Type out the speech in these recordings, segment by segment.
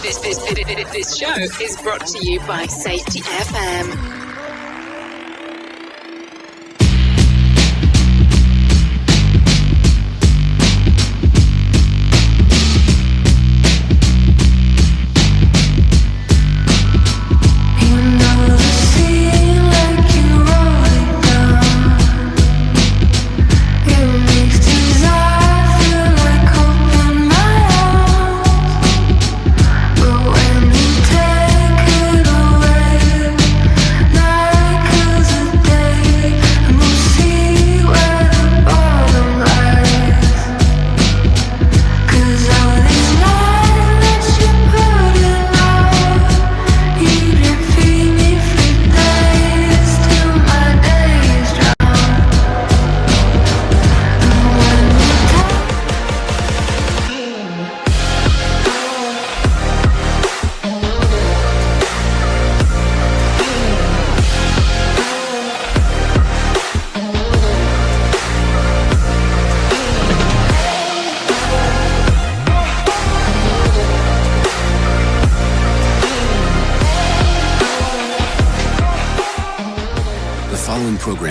This show is brought to you by Safety FM.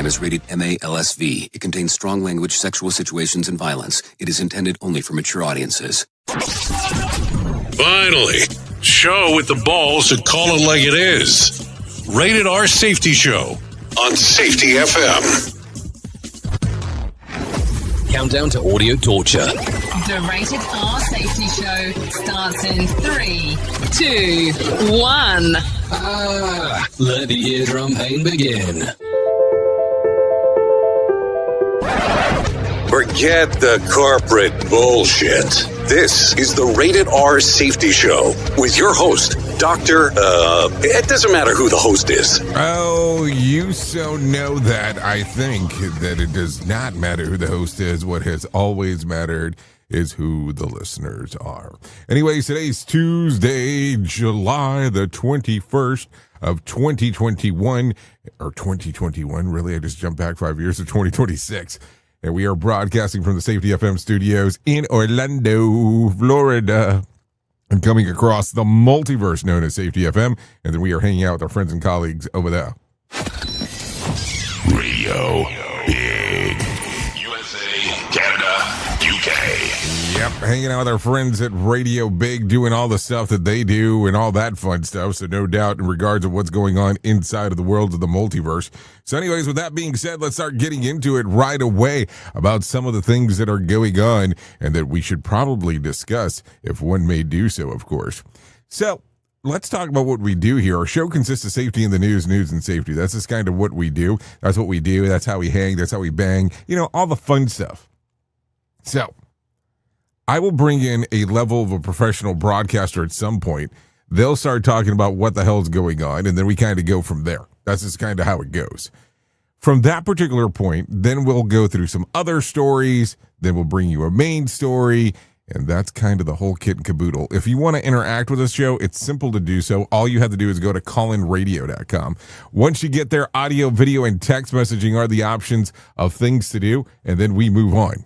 Is rated MA-LSV. It contains strong language, sexual situations, and violence. It is intended only for mature audiences. Finally, show with the balls to call it like it is. Rated R Safety Show on Safety FM. Countdown to audio torture. The Rated R Safety Show starts in 3, 2, 1. Let the eardrum pain begin. Forget the corporate bullshit. This is the Rated R Safety Show with your host, Dr. It doesn't matter who the host is. Oh, you so know that. I think that it does not matter who the host is. What has always mattered is who the listeners are. Anyways, today's Tuesday, July the 21st of 2021. Or 2021, really? I just jumped back 5 years to 2026. And we are broadcasting from the Safety FM studios in Orlando, Florida, and coming across the multiverse known as Safety FM. And then we are hanging out with our friends and colleagues over there. Radio Big. USA, Canada, UK. Yep, hanging out with our friends at Radio Big, doing all the stuff that they do and all that fun stuff. So no doubt in regards of what's going on inside of the world of the multiverse. So anyways, with that being said, let's start getting into it right away about some of the things that are going on and that we should probably discuss, if one may do so, of course. So let's talk about what we do here. Our show consists of safety in the news and safety. That's just kind of what we do. That's what we do. That's how we hang. That's how we bang. You know, all the fun stuff. So I will bring in a level of a professional broadcaster at some point. They'll start talking about what the hell's going on, and then we kind of go from there. That's just kind of how it goes. From that particular point, then we'll go through some other stories, then we'll bring you a main story, and that's kind of the whole kit and caboodle. If you want to interact with this show, it's simple to do so. All you have to do is go to callinradio.com. Once you get there, audio, video, and text messaging are the options of things to do, and then we move on.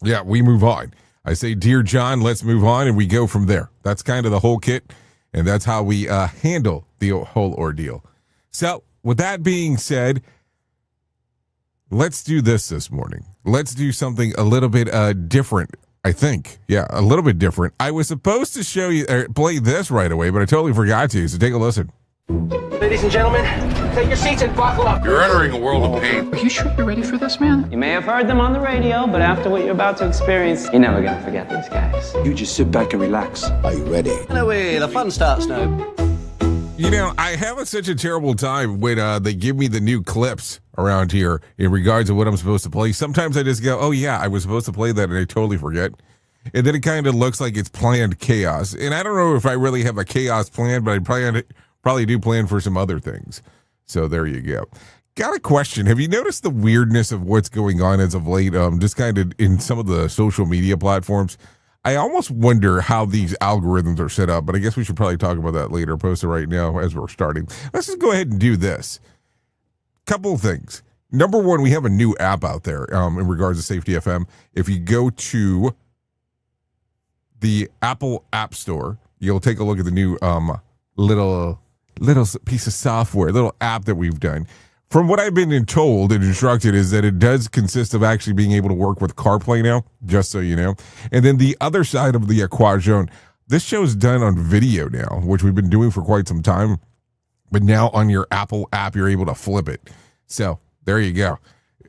Yeah, we move on. I say, Dear John, let's move on, and we go from there. That's kind of the whole kit, and that's how we handle the whole ordeal. So, with that being said, let's do this morning. Let's do something a little bit different, I think. Yeah, a little bit different. I was supposed to show you, or play this right away, but I totally forgot to, so take a listen. Ladies and gentlemen, take your seats and buckle up. You're entering a world of pain. Are you sure you're ready for this, man? You may have heard them on the radio, but after what you're about to experience, you're never gonna forget these guys. You just sit back and relax. Are you ready? Anyway, the fun starts now. You know, I have such a terrible time when they give me the new clips around here in regards to what I'm supposed to play. Sometimes I just go, oh yeah, I was supposed to play that, and I totally forget. And then it kind of looks like it's planned chaos. And I don't know if I really have a chaos plan, but I probably do plan for some other things. So there you go. Got a question. Have you noticed the weirdness of what's going on as of late? Just kind of in some of the social media platforms. I almost wonder how these algorithms are set up, but I guess we should probably talk about that later. Post it right now as we're starting. Let's just go ahead and do this. Couple of things. Number one, we have a new app out there in regards to Safety FM. If you go to the Apple App Store, you'll take a look at the new little piece of software, little app that we've done. From what I've been told and instructed is that it does consist of actually being able to work with CarPlay now, just so you know. And then the other side of the equation, this show's done on video now, which we've been doing for quite some time. But now on your Apple app, you're able to flip it. So there you go.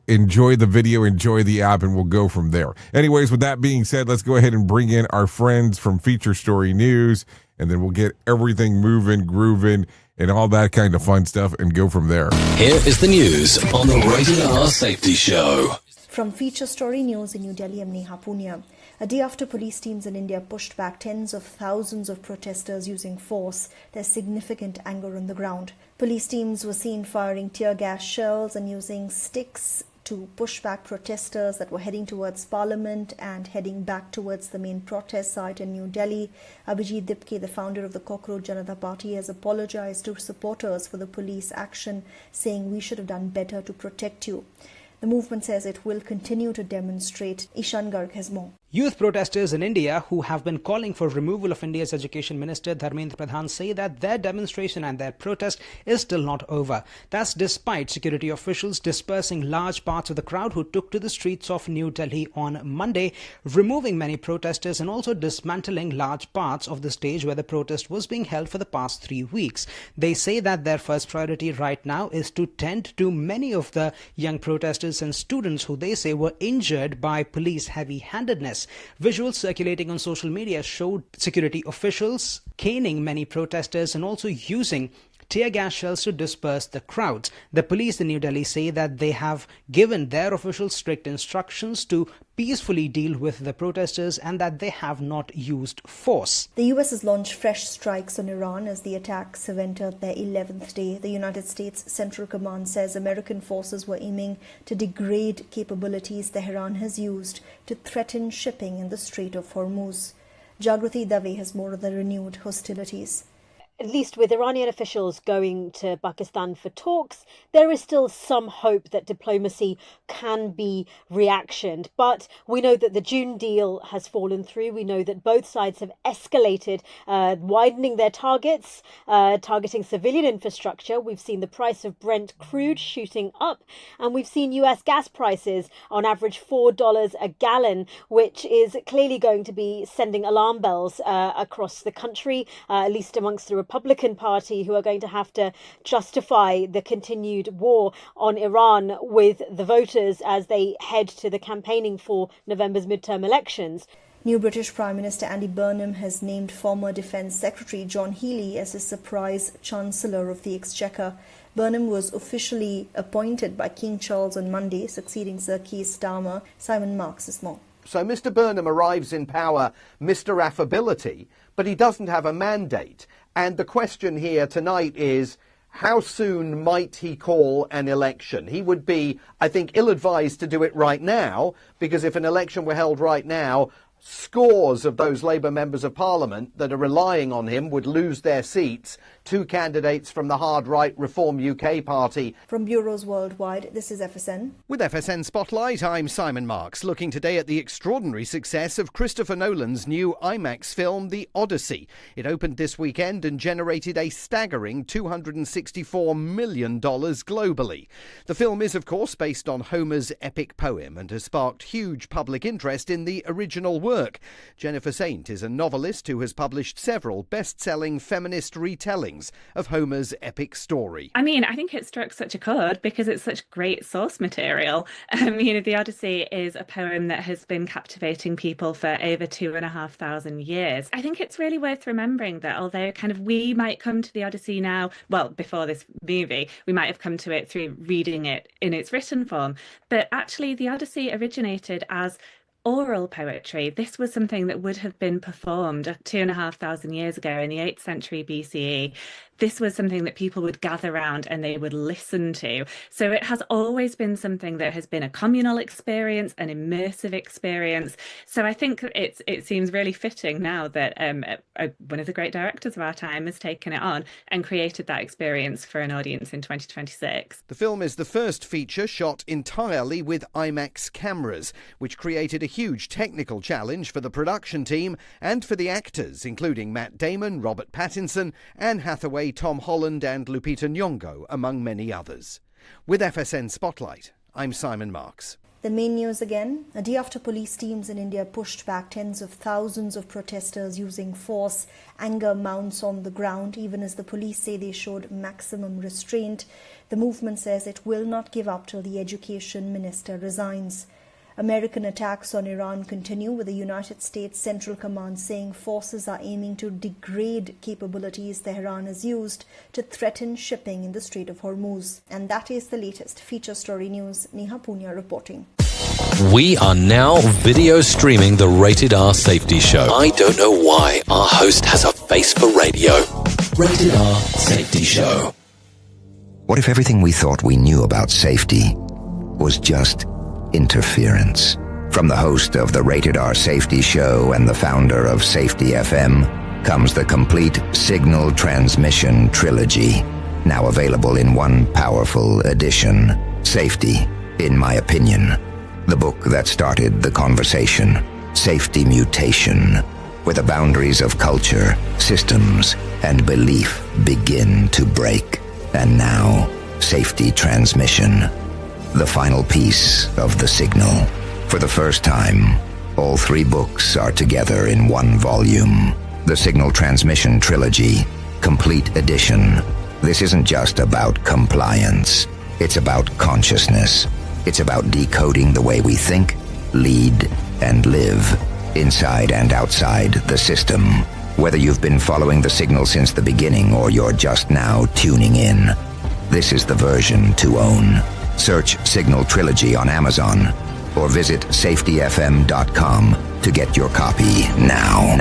Enjoy the video, enjoy the app, and we'll go from there. Anyways, with that being said, let's go ahead and bring in our friends from Feature Story News, and then we'll get everything moving, grooving, and all that kind of fun stuff, and go from there. Here is the news on the Rated R Safety Show. From Feature Story News in New Delhi, I'm Neha Punia. A day after police teams in India pushed back tens of thousands of protesters using force, there's significant anger on the ground. Police teams were seen firing tear gas shells and using sticks to push back protesters that were heading towards Parliament and heading back towards the main protest site in New Delhi. Abhijit Dipke, the founder of the Cockroach Janata Party, has apologized to supporters for the police action, saying we should have done better to protect you. The movement says it will continue to demonstrate. Ishan Garg has more. Youth protesters in India who have been calling for removal of India's Education Minister Dharmendra Pradhan say that their demonstration and their protest is still not over. That's despite security officials dispersing large parts of the crowd who took to the streets of New Delhi on Monday, removing many protesters and also dismantling large parts of the stage where the protest was being held for the past 3 weeks. They say that their first priority right now is to tend to many of the young protesters and students who they say were injured by police heavy-handedness. Visuals circulating on social media showed security officials caning many protesters and also using tear gas shells to disperse the crowds. The police in New Delhi say that they have given their officials strict instructions to peacefully deal with the protesters and that they have not used force. The US has launched fresh strikes on Iran as the attacks have entered their 11th day. The United States Central Command says American forces were aiming to degrade capabilities Tehran has used to threaten shipping in the Strait of Hormuz. Jagrati Dave has more of the renewed hostilities. At least with Iranian officials going to Pakistan for talks, there is still some hope that diplomacy can be reactioned. But we know that the June deal has fallen through. We know that both sides have escalated, widening their targets, targeting civilian infrastructure. We've seen the price of Brent crude shooting up, and we've seen US gas prices on average $4 a gallon, which is clearly going to be sending alarm bells across the country, at least amongst the Republican Party, who are going to have to justify the continued war on Iran with the voters as they head to the campaigning for November's midterm elections. New British Prime Minister Andy Burnham has named former Defence Secretary John Healey as his surprise Chancellor of the Exchequer. Burnham was officially appointed by King Charles on Monday, succeeding Sir Keir Starmer. Simon Marks is more. So Mr Burnham arrives in power, Mr Affability, but he doesn't have a mandate. And the question here tonight is, how soon might he call an election? He would be, I think, ill-advised to do it right now, because if an election were held right now, scores of those Labour members of Parliament that are relying on him would lose their seats. 2 candidates from the hard-right Reform UK party. From bureaus worldwide, this is FSN. With FSN Spotlight, I'm Simon Marks, looking today at the extraordinary success of Christopher Nolan's new IMAX film, The Odyssey. It opened this weekend and generated a staggering $264 million globally. The film is, of course, based on Homer's epic poem and has sparked huge public interest in the original work. Jennifer Saint is a novelist who has published several best-selling feminist retellings of Homer's epic story. I mean, I think it struck such a chord because it's such great source material. The Odyssey is a poem that has been captivating people for over 2,500 years. I think it's really worth remembering that although we might come to the Odyssey now, well, before this movie, we might have come to it through reading it in its written form, but actually the Odyssey originated as oral poetry. This was something that would have been performed 2,500 years ago in the 8th century BCE. This was something that people would gather around and they would listen to. So it has always been something that has been a communal experience, an immersive experience. So I think it seems really fitting now that one of the great directors of our time has taken it on and created that experience for an audience in 2026. The film is the first feature shot entirely with IMAX cameras, which created a huge technical challenge for the production team and for the actors, including Matt Damon, Robert Pattinson, Anne Hathaway, Tom Holland and Lupita Nyong'o, among many others. With FSN Spotlight, I'm Simon Marks. The main news again. A day after police teams in India pushed back tens of thousands of protesters using force, anger mounts on the ground, even as the police say they showed maximum restraint. The movement says it will not give up till the education minister resigns. American attacks on Iran continue, with the United States Central Command saying forces are aiming to degrade capabilities Tehran has used to threaten shipping in the Strait of Hormuz. And that is the latest. Feature Story News, Neha Punya reporting. We are now video streaming the Rated R Safety Show. I don't know why our host has a face for radio. Rated R Safety Show. What if everything we thought we knew about safety was just interference? From the host of the Rated R Safety Show and the founder of Safety FM comes the complete signal transmission trilogy, now available in one powerful edition. Safety, in my opinion, the book that started the conversation. Safety Mutation, where the boundaries of culture, systems, and belief begin to break. And now, Safety Transmission, the final piece of the signal. For the first time, all three books are together in one volume. The Signal Transmission Trilogy, Complete Edition. This isn't just about compliance. It's about consciousness. It's about decoding the way we think, lead, and live, inside and outside the system. Whether you've been following the signal since the beginning or you're just now tuning in, this is the version to own. Search Signal Trilogy on Amazon or visit safetyfm.com to get your copy now.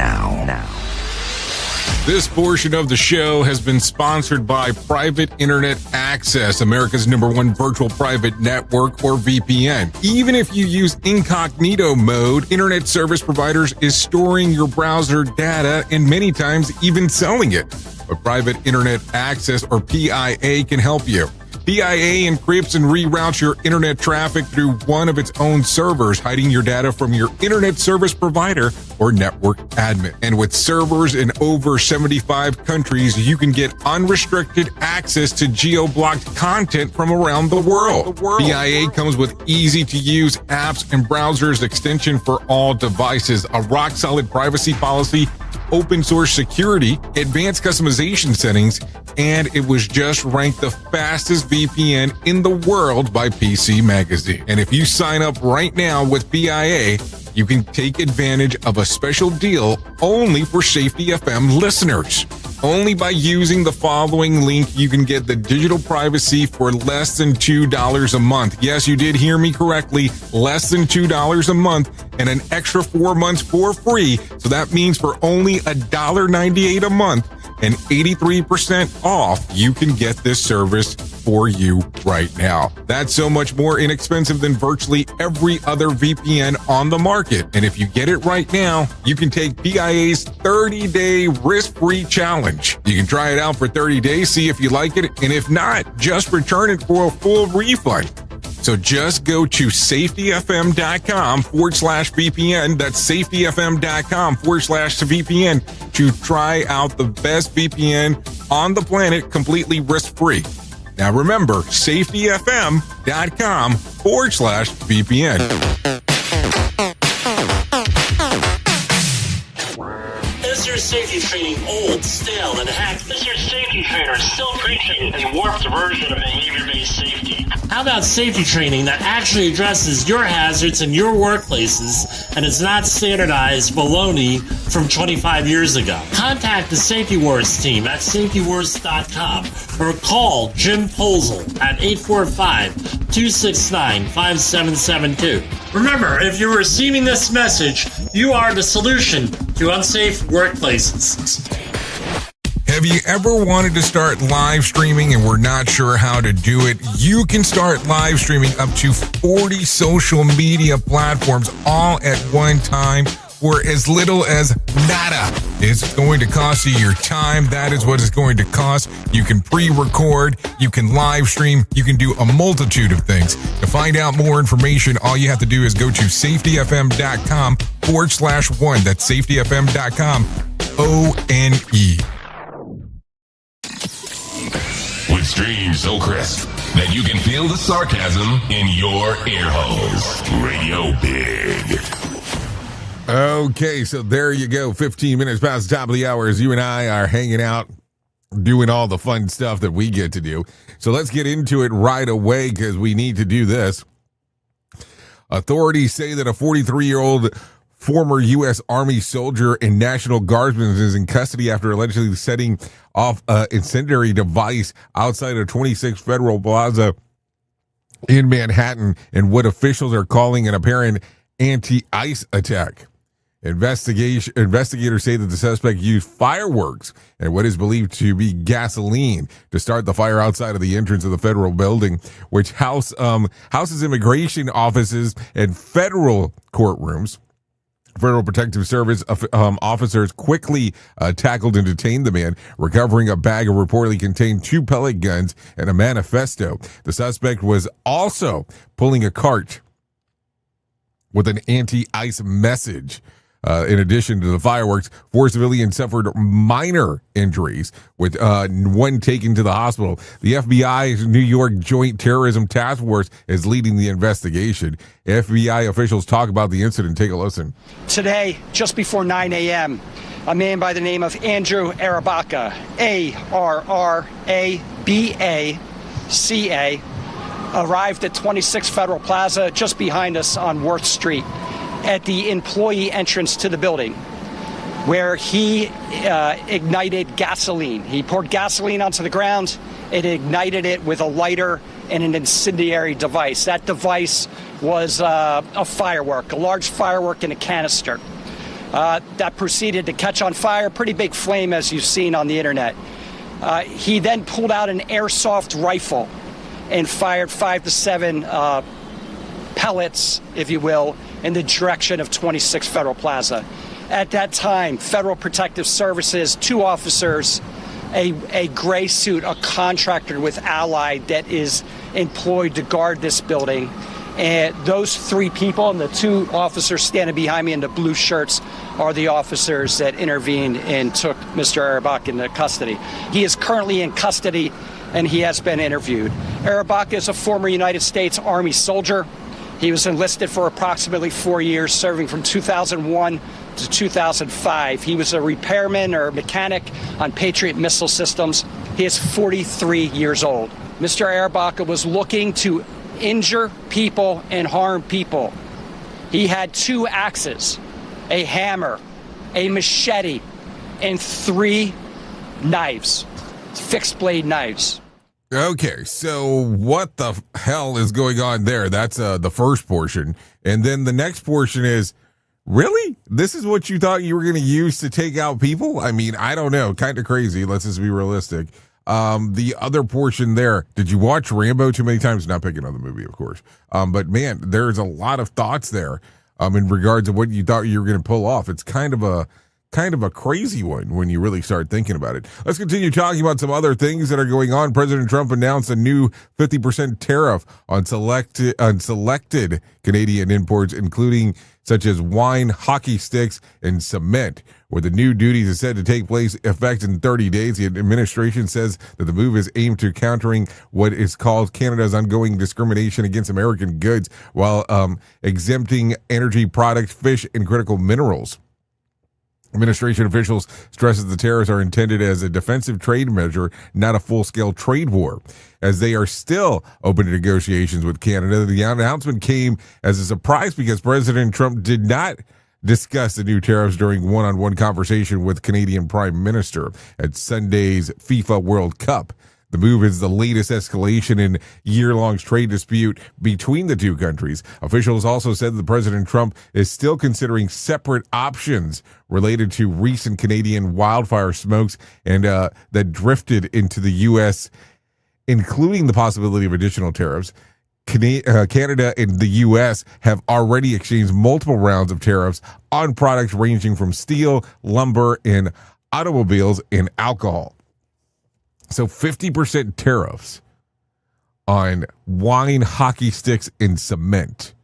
This portion of the show has been sponsored by Private Internet Access, America's #1 virtual private network, or VPN. Even if you use incognito mode, internet service providers is storing your browser data and many times even selling it. But Private Internet Access, or PIA, can help you. PIA encrypts and reroutes your internet traffic through one of its own servers, hiding your data from your internet service provider or network admin. And with servers in over 75 countries, you can get unrestricted access to geo-blocked content from around the world. PIA comes with easy-to-use apps and browsers extension for all devices, a rock-solid privacy policy, open source security, advanced customization settings, and it was just ranked the fastest VPN in the world by PC Magazine. And if you sign up right now with PIA, you can take advantage of a special deal only for Safety FM listeners. Only by using the following link, you can get the digital privacy for less than $2 a month. Yes, you did hear me correctly. Less than $2 a month and an extra 4 months for free. So that means for only $1.98 a month and 83% off, you can get this service for you right now. That's so much more inexpensive than virtually every other VPN on the market. And if you get it right now, you can take PIA's 30-day risk-free challenge. You can try it out for 30 days, see if you like it, and if not, just return it for a full refund. So just go to safetyfm.com/VPN. That's safetyfm.com/VPN to try out the best VPN on the planet completely risk-free. Now remember, safetyfm.com/VPN. Is your safety training old, stale, and hacked? Is your safety trainer still preaching a warped version of behavior-based safety? How about safety training that actually addresses your hazards in your workplaces and is not standardized baloney from 25 years ago? Contact the Safety Wars team at safetywars.com or call Jim Posel at 845-269-5772. Remember, if you're receiving this message, you are the solution to unsafe workplaces. Have you ever wanted to start live streaming and were not sure how to do it? You can start live streaming up to 40 social media platforms all at one time for as little as nada. It's going to cost you your time. That is what it's going to cost. You can pre-record, you can live stream, you can do a multitude of things. To find out more information, all you have to do is go to safetyfm.com/one. That's safetyfm.com, ONE. With streams so crisp that you can feel the sarcasm in your ear holes. Radio Big. Okay, so there you go. 15 minutes past the top of the hour as you and I are hanging out, doing all the fun stuff that we get to do. So let's get into it right away because we need to do this. Authorities say that a 43-year-old former U.S. Army soldier and National Guardsman is in custody after allegedly setting off an incendiary device outside of 26 Federal Plaza in Manhattan in what officials are calling an apparent anti-ICE attack. Investigators say that the suspect used fireworks and what is believed to be gasoline to start the fire outside of the entrance of the federal building, which houses immigration offices and federal courtrooms. Federal Protective Service officers quickly tackled and detained the man, recovering a bag of reportedly contained 2 pellet guns and a manifesto. The suspect was also pulling a cart with an anti-ICE message. In addition to the fireworks, 4 civilians suffered minor injuries, with one taken to the hospital. The FBI's New York Joint Terrorism Task Force is leading the investigation. FBI officials talk about the incident. Take a listen. Today, just before 9 a.m., a man by the name of Andrew Arabaca, A-R-R-A-B-A-C-A, arrived at 26 Federal Plaza, just behind us on Worth Street, at the employee entrance to the building, where he ignited gasoline. He poured gasoline onto the ground and ignited it with a lighter and an incendiary device. That device was a firework, a large firework in a canister. That proceeded to catch on fire, pretty big flame as you've seen on the internet. He then pulled out an airsoft rifle and fired 5 to 7 pellets, if you will, in the direction of 26 Federal Plaza. At that time, Federal Protective Services, 2 officers, a gray suit, a contractor with Allied that is employed to guard this building, and those 3 people and the 2 officers standing behind me in the blue shirts are the officers that intervened and took Mr. Arabaca into custody. He is currently in custody and he has been interviewed. Arabaca is a former United States Army soldier. He was enlisted for approximately 4 years, serving from 2001 to 2005. He was a repairman or mechanic on Patriot missile systems. He is 43 years old. Mr. Arabaca was looking to injure people and harm people. He had 2 axes, a hammer, a machete, and 3 knives, fixed blade knives. Okay, so what the hell is going on there? That's the first portion. And then the next portion is, really? This is what you thought you were going to use to take out people? I mean, I don't know. Kind of crazy. Let's just be realistic. The other portion there, did you watch Rambo too many times? Not picking on the movie, of course. But man, there's a lot of thoughts there in regards to what you thought you were going to pull off. It's kind of a crazy one when you really start thinking about it. Let's continue talking about some other things that are going on. President Trump announced a new 50% tariff on selected Canadian imports, including such as wine, hockey sticks, and cement, where the new duties is said to take effect in 30 days. The administration says that the move is aimed to countering what is called Canada's ongoing discrimination against American goods while exempting energy products, fish, and critical minerals. Administration officials stress that the tariffs are intended as a defensive trade measure, not a full-scale trade war. As they are still open to negotiations with Canada, the announcement came as a surprise because President Trump did not discuss the new tariffs during one-on-one conversation with Canadian Prime Minister at Sunday's FIFA World Cup. The move is the latest escalation in year-long trade dispute between the 2 countries. Officials also said that President Trump is still considering separate options related to recent Canadian wildfire smokes and that drifted into the U.S., including the possibility of additional tariffs. Canada and the U.S. have already exchanged multiple rounds of tariffs on products ranging from steel, lumber, and automobiles and alcohol. So 50% tariffs on wine, hockey sticks, and cement.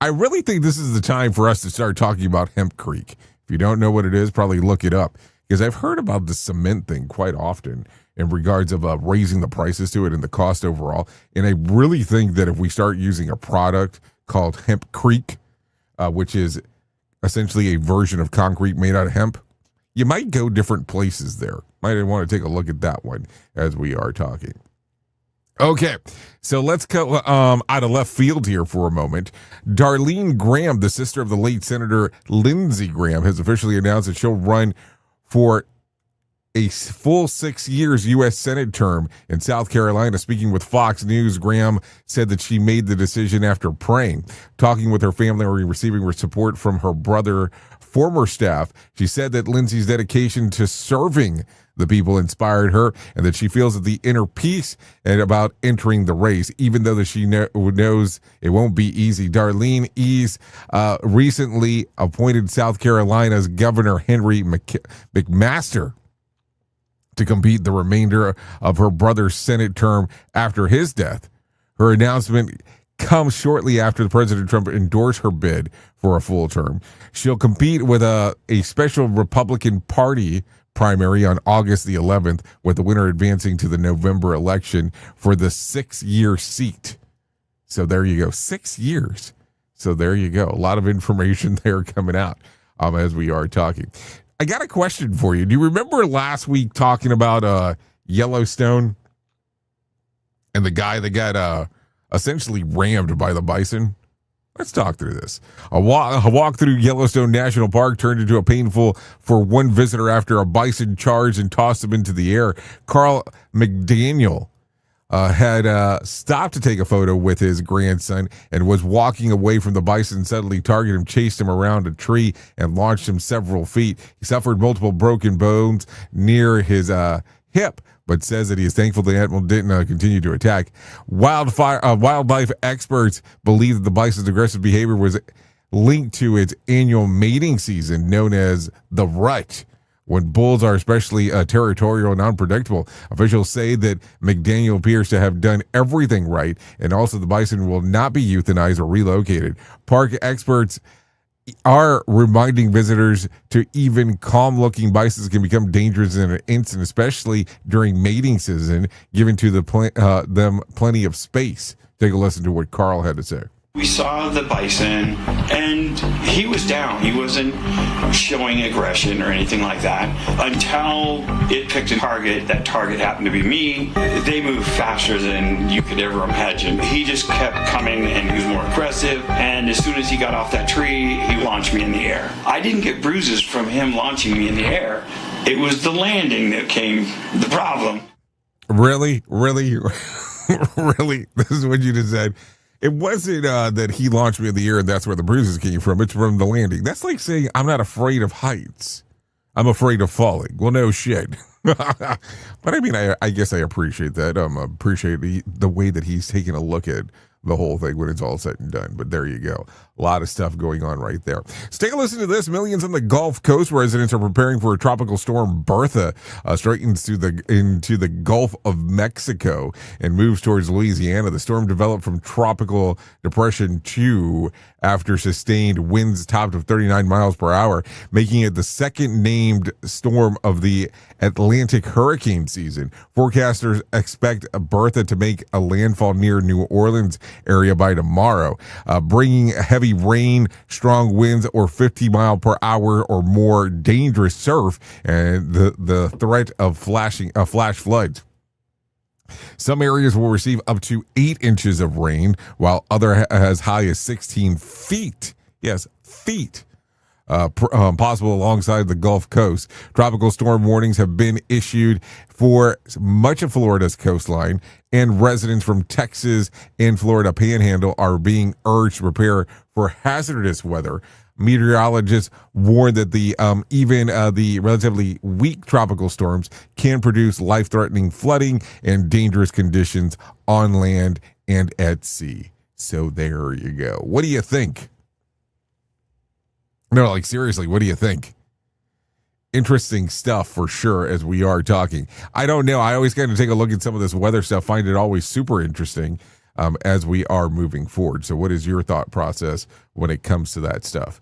I really think this is the time for us to start talking about Hemp Creek. If you don't know what it is, probably look it up, because I've heard about the cement thing quite often in regards of raising the prices to it and the cost overall. And I really think that if we start using a product called Hemp Creek, which is essentially a version of concrete made out of hemp, you might go different places there. Might want to take a look at that one as we are talking. Okay, so let's go out of left field here for a moment. Darlene Graham, the sister of the late Senator Lindsey Graham, has officially announced that she'll run for a full 6 years U.S. Senate term in South Carolina. Speaking with Fox News, Graham said that she made the decision after praying, talking with her family, or receiving her support from her brother, former staff. She said that Lindsey's dedication to serving the people inspired her, and that she feels that the inner peace and about entering the race, even though that she knows it won't be easy. Darlene Ease recently appointed South Carolina's Governor Henry McMaster to compete the remainder of her brother's Senate term after his death. Her announcement comes shortly after President Trump endorsed her bid for a full term. She'll compete with a special Republican Party primary on August the 11th, with the winner advancing to the November election for the 6-year seat. So there you go, 6 years. So there you go. A lot of information there coming out as we are talking. I got a question for you. Do you remember last week talking about Yellowstone and the guy that got essentially rammed by the bison? Let's talk through this. A walk through Yellowstone National Park turned into a painful for one visitor after a bison charged and tossed him into the air. Carl McDaniel had stopped to take a photo with his grandson and was walking away from the bison. Suddenly targeted him, chased him around a tree, and launched him several feet. He suffered multiple broken bones near his hip, but says that he is thankful the animal didn't continue to attack. Wildlife experts believe that the bison's aggressive behavior was linked to its annual mating season, known as the rut, when bulls are especially territorial and unpredictable. Officials say that McDaniel appears to have done everything right, and also the bison will not be euthanized or relocated. Park experts are reminding visitors to even calm-looking bisons can become dangerous in an instant, especially during mating season, giving to them plenty of space. Take a listen to what Carl had to say. We saw the bison, and he was down. He wasn't showing aggression or anything like that until it picked a target. That target happened to be me. They moved faster than you could ever imagine. He just kept coming, and he was more aggressive, and as soon as he got off that tree, he launched me in the air. I didn't get bruises from him launching me in the air. It was the landing that came the problem. Really? Really? Really? This is what you just said. It wasn't that he launched me in the air and that's where the bruises came from. It's from the landing. That's like saying I'm not afraid of heights. I'm afraid of falling. Well, no shit. But I mean, I guess I appreciate that. Appreciate the way that he's taking a look at the whole thing when it's all said and done. But there you go. A lot of stuff going on right there. So take a listen to this. Millions on the Gulf Coast residents are preparing for a tropical storm. Bertha straightens into the Gulf of Mexico and moves towards Louisiana. The storm developed from Tropical Depression 2 after sustained winds topped of 39 miles per hour, making it the second named storm of the Atlantic hurricane season. Forecasters expect Bertha to make a landfall near New Orleans area by tomorrow, bringing heavy rain, strong winds, or 50 mile per hour or more, dangerous surf, and the threat of flash floods. Some areas will receive up to 8 inches of rain, while other as high as 16 feet. Yes, feet. Possible alongside the Gulf Coast. Tropical storm warnings have been issued for much of Florida's coastline, and residents from Texas and Florida Panhandle are being urged to prepare for hazardous weather. Meteorologists warn that the relatively weak tropical storms can produce life-threatening flooding and dangerous conditions on land and at sea. So there you go. What do you think? No, like seriously, what do you think? Interesting stuff for sure as we are talking. I don't know. I always kind of take a look at some of this weather stuff, find it always super interesting as we are moving forward. So what is your thought process when it comes to that stuff?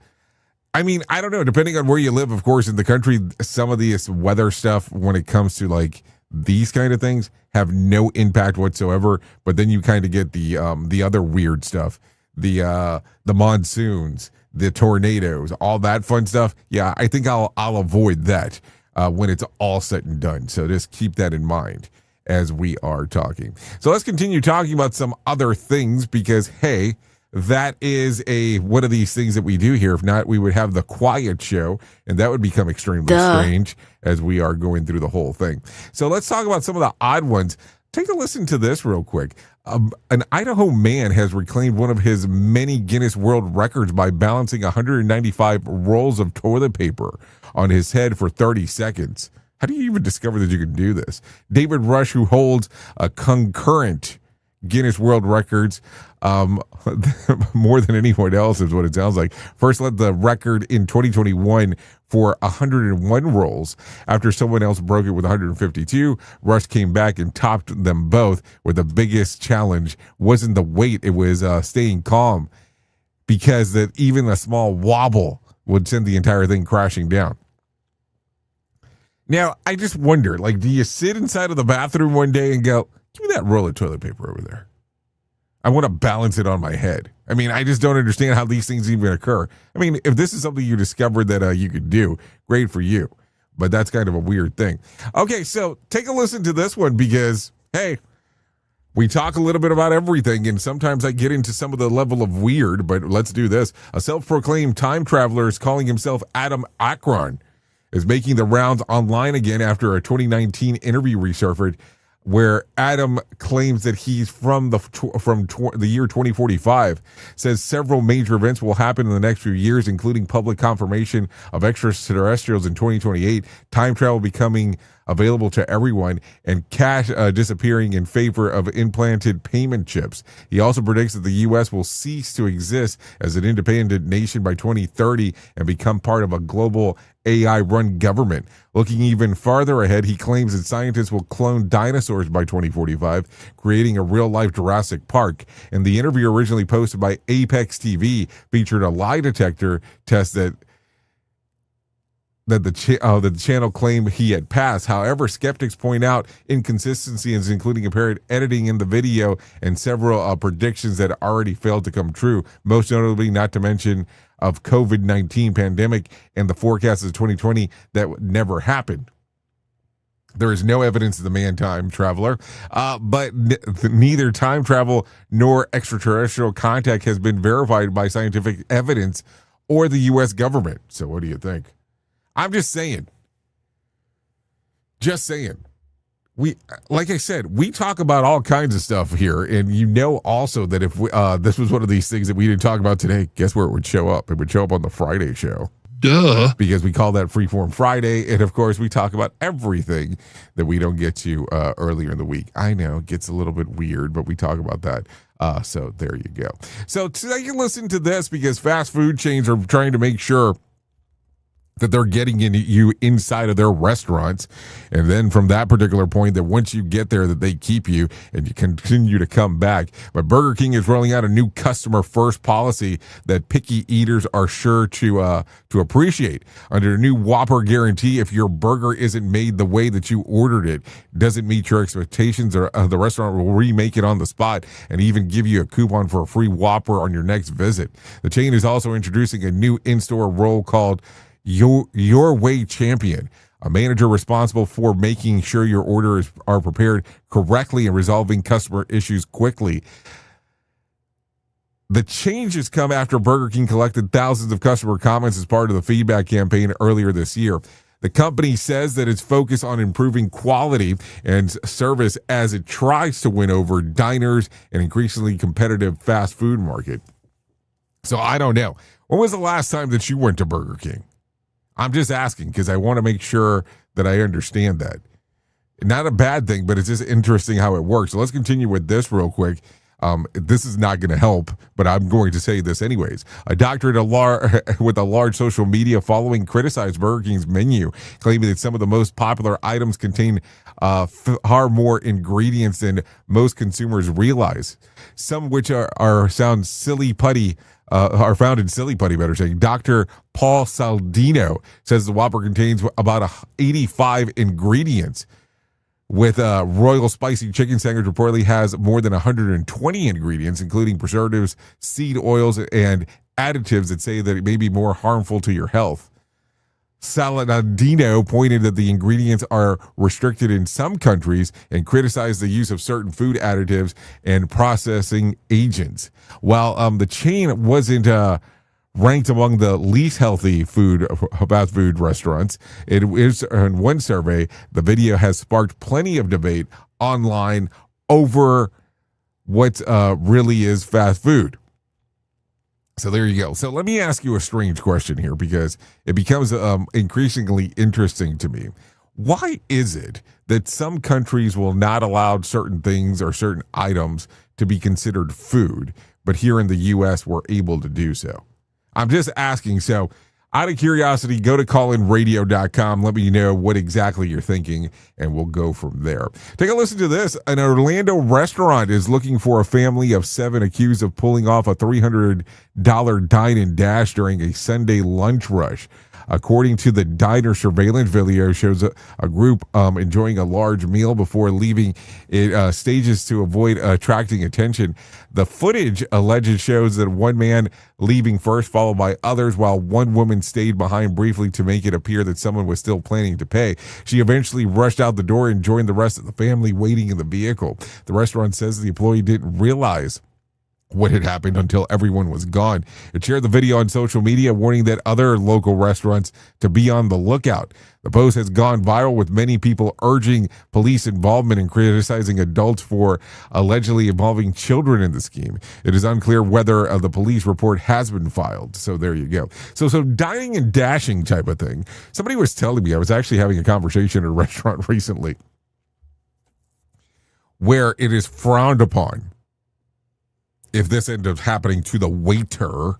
I mean, I don't know. Depending on where you live, of course, in the country, some of this weather stuff when it comes to like these kind of things have no impact whatsoever. But then you kind of get the other weird stuff, the monsoons, the tornadoes, all that fun stuff. Yeah, I think I'll avoid that when it's all said and done. So just keep that in mind as we are talking. So let's continue talking about some other things because, hey, that is one of these things that we do here. If not, we would have the quiet show, and that would become extremely strange as we are going through the whole thing. So let's talk about some of the odd ones. Take a listen to this real quick. An Idaho man has reclaimed one of his many Guinness World Records by balancing 195 rolls of toilet paper on his head for 30 seconds. How do you even discover that you can do this? David Rush, who holds a concurrent Guinness World Records more than anyone else is what it sounds like. First led the record in 2021 for 101 rolls. After someone else broke it with 152, Rush came back and topped them both, where the biggest challenge wasn't the weight, it was staying calm, because that even a small wobble would send the entire thing crashing down. Now, I just wonder, like, do you sit inside of the bathroom one day and go, give me that roll of toilet paper over there? I want to balance it on my head. I mean, I just don't understand how these things even occur. I mean, if this is something you discovered that you could do, great for you. But that's kind of a weird thing. Okay, so take a listen to this one because, hey, we talk a little bit about everything, and sometimes I get into some of the level of weird, but let's do this. A self-proclaimed time traveler is calling himself Adam Akron, is making the rounds online again after a 2019 interview resurfaced where Adam claims that he's from the year 2045, says several major events will happen in the next few years, including public confirmation of extraterrestrials in 2028, time travel becoming available to everyone, and cash disappearing in favor of implanted payment chips. He also predicts that the U.S. will cease to exist as an independent nation by 2030 and become part of a global AI-run government. Looking even farther ahead, he claims that scientists will clone dinosaurs by 2045, creating a real-life Jurassic Park. And the interview, originally posted by Apex TV, featured a lie detector test that the channel claimed he had passed. However, skeptics point out inconsistencies, including apparent editing in the video and several predictions that already failed to come true, most notably, not to mention, of COVID-19 pandemic and the forecast of 2020 that never happened. There is no evidence of the man time traveler, but neither time travel nor extraterrestrial contact has been verified by scientific evidence or the U.S. government. So what do you think? I'm just saying. Just saying. Like I said, we talk about all kinds of stuff here, and you know also that if this was one of these things that we didn't talk about today, guess where it would show up? It would show up on the Friday show. Duh. Because we call that Freeform Friday, and of course we talk about everything that we don't get to earlier in the week. I know, it gets a little bit weird, but we talk about that. So there you go. So today you listen to this because fast food chains are trying to make sure that they're getting you inside of their restaurants, and then from that particular point, that once you get there, that they keep you and you continue to come back. But Burger King is rolling out a new customer first policy that picky eaters are sure to appreciate. Under a new Whopper guarantee, if your burger isn't made the way that you ordered it, doesn't meet your expectations, or the restaurant will remake it on the spot and even give you a coupon for a free Whopper on your next visit. The chain is also introducing a new in-store role called Your Way Champion, a manager responsible for making sure your orders are prepared correctly and resolving customer issues quickly. The changes come after Burger King collected thousands of customer comments as part of the feedback campaign earlier this year. The company says that it's focused on improving quality and service as it tries to win over diners and increasingly competitive fast food market. So I don't know. When was the last time that you went to Burger King? I'm just asking because I want to make sure that I understand that. Not a bad thing, but it's just interesting how it works. So let's continue with this real quick. This is not going to help, but I'm going to say this anyways. A doctor with a large social media following criticized Burger King's menu, claiming that some of the most popular items contain far more ingredients than most consumers realize. Some which are found in silly putty, better saying. Dr. Paul Saldino says the Whopper contains about 85 ingredients, with Royal Spicy Chicken Sandwich reportedly has more than 120 ingredients, including preservatives, seed oils, and additives that say that it may be more harmful to your health. Saladino pointed that the ingredients are restricted in some countries and criticized the use of certain food additives and processing agents. While the chain wasn't ranked among the least healthy fast food restaurants, it is in one survey. The video has sparked plenty of debate online over what really is fast food. So there you go. So let me ask you a strange question here, because it becomes increasingly interesting to me. Why is it that some countries will not allow certain things or certain items to be considered food, but here in the U.S. we're able to do so? I'm just asking. So out of curiosity, go to callinradio.com. Let me know what exactly you're thinking, and we'll go from there. Take a listen to this. An Orlando restaurant is looking for a family of 7 accused of pulling off a $300 dine-and-dash during a Sunday lunch rush. According to the diner surveillance video, shows a group enjoying a large meal before leaving it stages to avoid attracting attention. The footage alleged shows that one man leaving first, followed by others, while one woman stayed behind briefly to make it appear that someone was still planning to pay. She eventually rushed out the door and joined the rest of the family waiting in the vehicle. The restaurant says the employee didn't realize what had happened until everyone was gone. It shared the video on social media, warning that other local restaurants to be on the lookout. The post has gone viral, with many people urging police involvement and criticizing adults for allegedly involving children in the scheme. It is unclear whether the police report has been filed. So there you go. So dining and dashing type of thing. Somebody was telling me, I was actually having a conversation at a restaurant recently where it is frowned upon if this ends up happening to the waiter,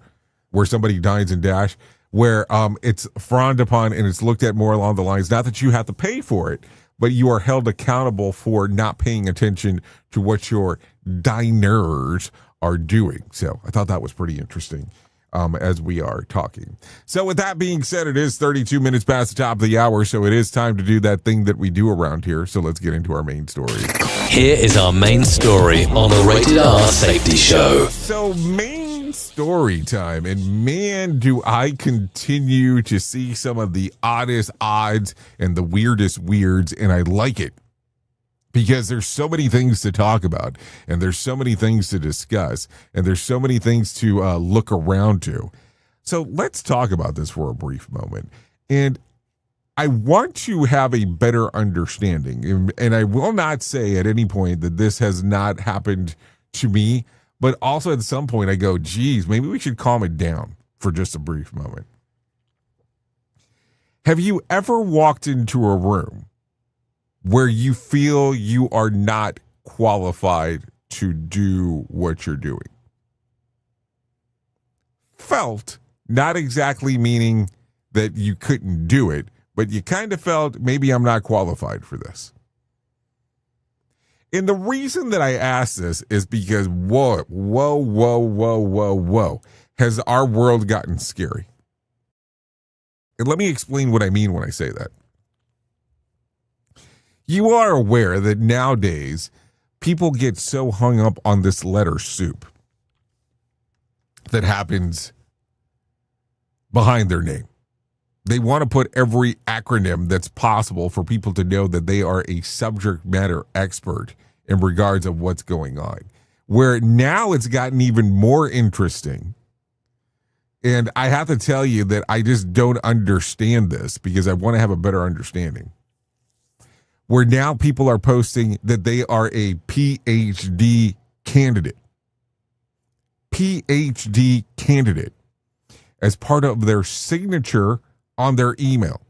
where somebody dines and dash, where it's frowned upon and it's looked at more along the lines, not that you have to pay for it, but you are held accountable for not paying attention to what your diners are doing. So I thought that was pretty interesting as we are talking. So with that being said, it is 32 minutes past the top of the hour, so it is time to do that thing that we do around here. So let's get into our main story. Here is our main story on the Rated R Safety Show. So main story time, and man, do I continue to see some of the oddest odds and the weirdest weirds, and I like it, because there's so many things to talk about, and there's so many things to discuss, and there's so many things to look around to. So let's talk about this for a brief moment. And I want to have a better understanding, and I will not say at any point that this has not happened to me, but also at some point I go, geez, maybe we should calm it down for just a brief moment. Have you ever walked into a room where you feel you are not qualified to do what you're doing? Felt, not exactly meaning that you couldn't do it, but you kind of felt, maybe I'm not qualified for this. And the reason that I ask this is because, whoa, has our world gotten scary? And let me explain what I mean when I say that. You are aware that nowadays people get so hung up on this letter soup that happens behind their name. They want to put every acronym that's possible for people to know that they are a subject matter expert in regards of what's going on. Where now it's gotten even more interesting. And I have to tell you that I just don't understand this, because I want to have a better understanding. Where now people are posting that they are a PhD candidate. PhD candidate as part of their signature on their email.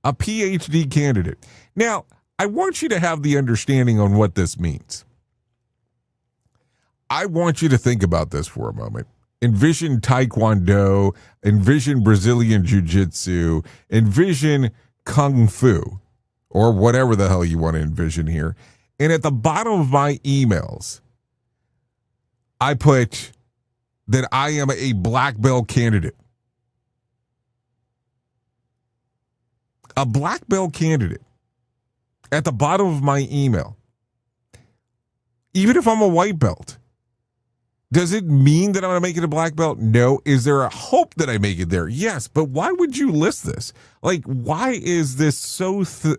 A PhD candidate. Now, I want you to have the understanding on what this means. I want you to think about this for a moment. Envision Taekwondo, envision Brazilian Jiu-Jitsu, envision Kung Fu, or whatever the hell you want to envision here. And at the bottom of my emails, I put that I am a black belt candidate. A black belt candidate at the bottom of my email. Even if I'm a white belt, does it mean that I'm going to make it a black belt? No. Is there a hope that I make it there? Yes. But why would you list this? Like, why is this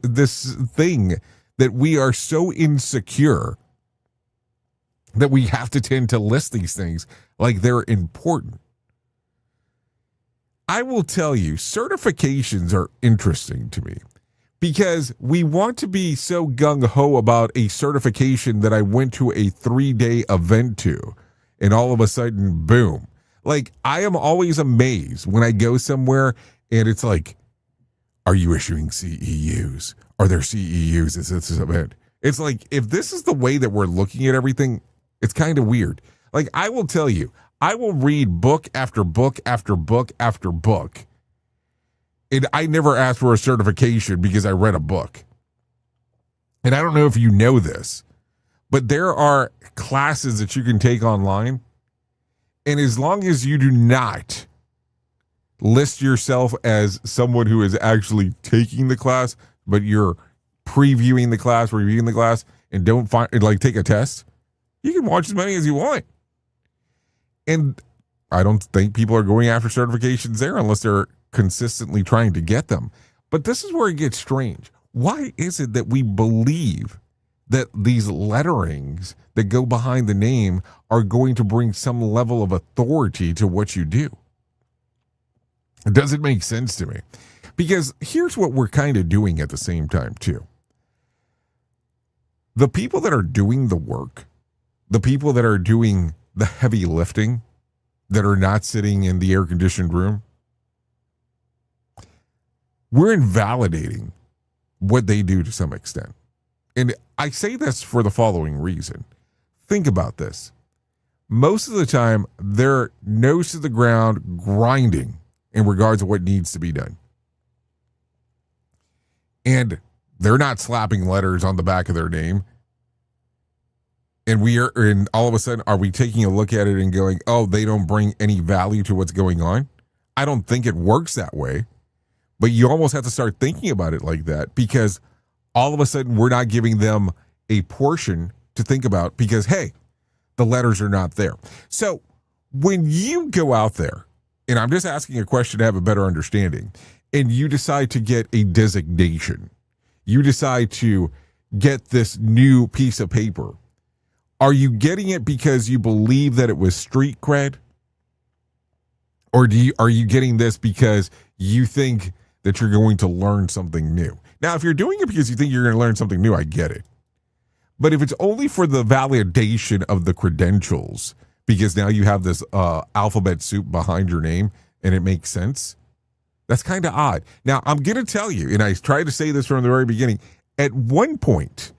this thing that we are so insecure that we have to tend to list these things like they're important? I will tell you, certifications are interesting to me because we want to be so gung-ho about a certification that I went to a 3-day event to, and all of a sudden, boom. Like, I am always amazed when I go somewhere and it's like, are you issuing CEUs? Are there CEUs? Is this event? It's like, if this is the way that we're looking at everything, it's kind of weird. Like, I will tell you, I will read book after book after book after book, and I never asked for a certification because I read a book. And I don't know if you know this, but there are classes that you can take online, and as long as you do not list yourself as someone who is actually taking the class, but you're previewing the class, reviewing the class, and don't take a test, you can watch as many as you want. And I don't think people are going after certifications there unless they're consistently trying to get them. But this is where it gets strange. Why is it that we believe that these letterings that go behind the name are going to bring some level of authority to what you do? It doesn't make sense to me. Because here's what we're kind of doing at the same time, too. The people that are doing the work, the people that are doing the heavy lifting, that are not sitting in the air-conditioned room, we're invalidating what they do to some extent. And I say this for the following reason. Think about this. Most of the time, they're nose to the ground grinding in regards to what needs to be done. And they're not slapping letters on the back of their name. And all of a sudden, are we taking a look at it and going, oh, they don't bring any value to what's going on? I don't think it works that way. But you almost have to start thinking about it like that, because all of a sudden we're not giving them a portion to think about because, hey, the letters are not there. So when you go out there, and I'm just asking a question to have a better understanding, and you decide to get a designation, you decide to get this new piece of paper, are you getting it because you believe that it was street cred? Or are you getting this because you think that you're going to learn something new? Now, if you're doing it because you think you're going to learn something new, I get it. But if it's only for the validation of the credentials, because now you have this alphabet soup behind your name and it makes sense, that's kind of odd. Now, I'm going to tell you, and I tried to say this from the very beginning, at one point,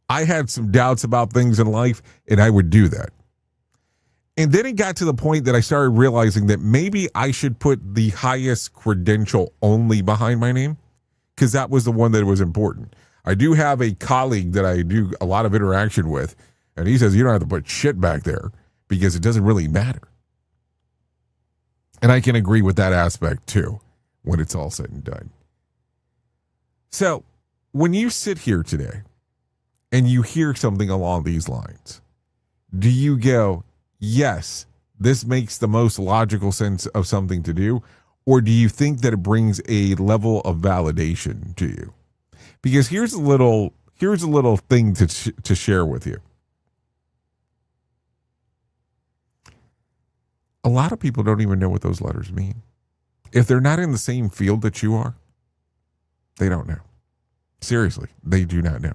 I had some doubts about things in life, and I would do that. And then it got to the point that I started realizing that maybe I should put the highest credential only behind my name, because that was the one that was important. I do have a colleague that I do a lot of interaction with, and he says you don't have to put shit back there because it doesn't really matter. And I can agree with that aspect too when it's all said and done. So when you sit here today and you hear something along these lines, do you go, yes, this makes the most logical sense of something to do? Or do you think that it brings a level of validation to you? Because here's a little thing to share with you. A lot of people don't even know what those letters mean. If they're not in the same field that you are, they don't know. Seriously, they do not know.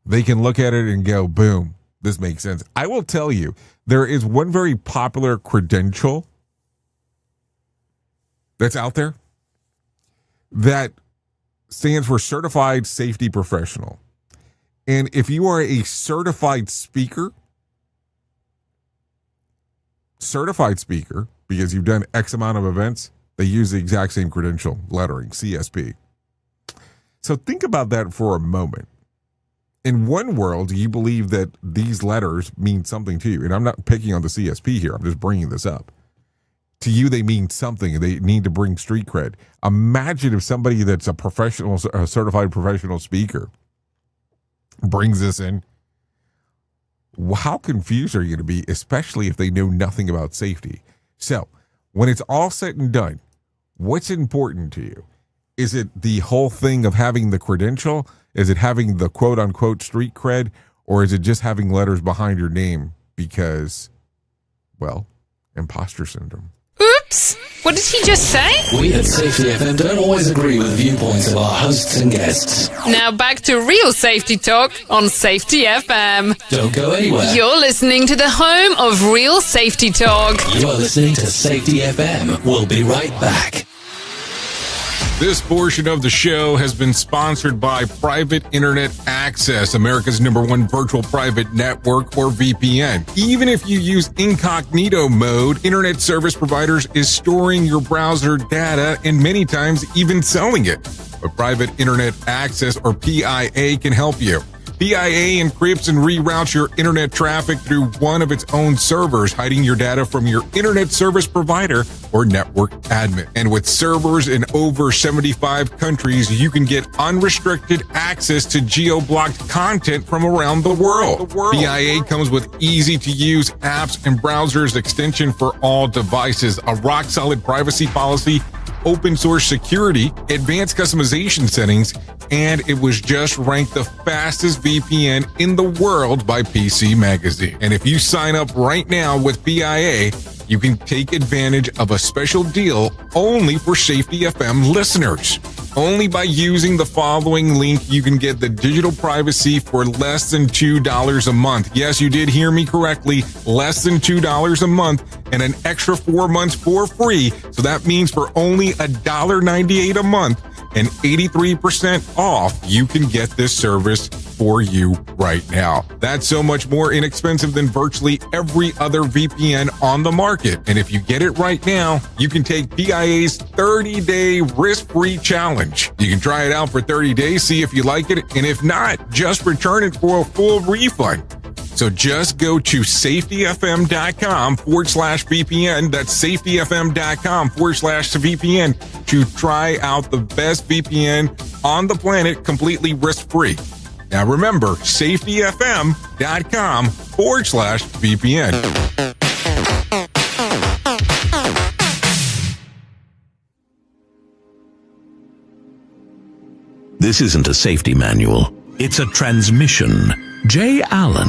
They can look at it and go, boom, this makes sense. I will tell you, there is one very popular credential that's out there that stands for Certified Safety Professional. And if you are a certified speaker, certified speaker, because you've done X amount of events, they use the exact same credential lettering, CSP. So think about that for a moment. In one world, you believe that these letters mean something to you. And I'm not picking on the CSP here. I'm just bringing this up. To you, they mean something. They need to bring street cred. Imagine if somebody that's a certified professional speaker brings this in. How confused are you going to be, especially if they know nothing about safety? So when it's all said and done, what's important to you? Is it the whole thing of having the credential? Is it having the quote-unquote street cred? Or is it just having letters behind your name because, well, imposter syndrome? Oops! What did he just say? We at Safety FM don't always agree with the viewpoints of our hosts and guests. Now back to real safety talk on Safety FM. Don't go anywhere. You're listening to the home of real safety talk. You're listening to Safety FM. We'll be right back. This portion of the show has been sponsored by Private Internet Access, America's #1 virtual private network, or VPN. Even if you use incognito mode, internet service providers is storing your browser data and many times even selling it. But Private Internet Access, or PIA, can help you. PIA encrypts and reroutes your internet traffic through one of its own servers, hiding your data from your internet service provider or network admin. And with servers in over 75 countries, you can get unrestricted access to geo-blocked content from around the world. PIA comes with easy-to-use apps and browsers extension for all devices, a rock-solid privacy policy, open source security, advanced customization settings, and it was just ranked the fastest VPN in the world by PC Magazine. And if you sign up right now with PIA, you can take advantage of a special deal only for Safety FM listeners. Only by using the following link, you can get the digital privacy for less than $2 a month. Yes, you did hear me correctly. Less than $2 a month and an extra 4 months for free. So that means for only $1.98 a month and 83% off, you can get this service for you right now. That's so much more inexpensive than virtually every other VPN on the market. And if you get it right now, you can take PIA's 30-day risk-free challenge. You can try it out for 30 days, see if you like it, and if not, just return it for a full refund. So just go to safetyfm.com/VPN. That's safetyfm.com/VPN to try out the best VPN on the planet completely risk-free. Now remember, safetyfm.com/VPN. This isn't a safety manual. It's a transmission. Jay Allen,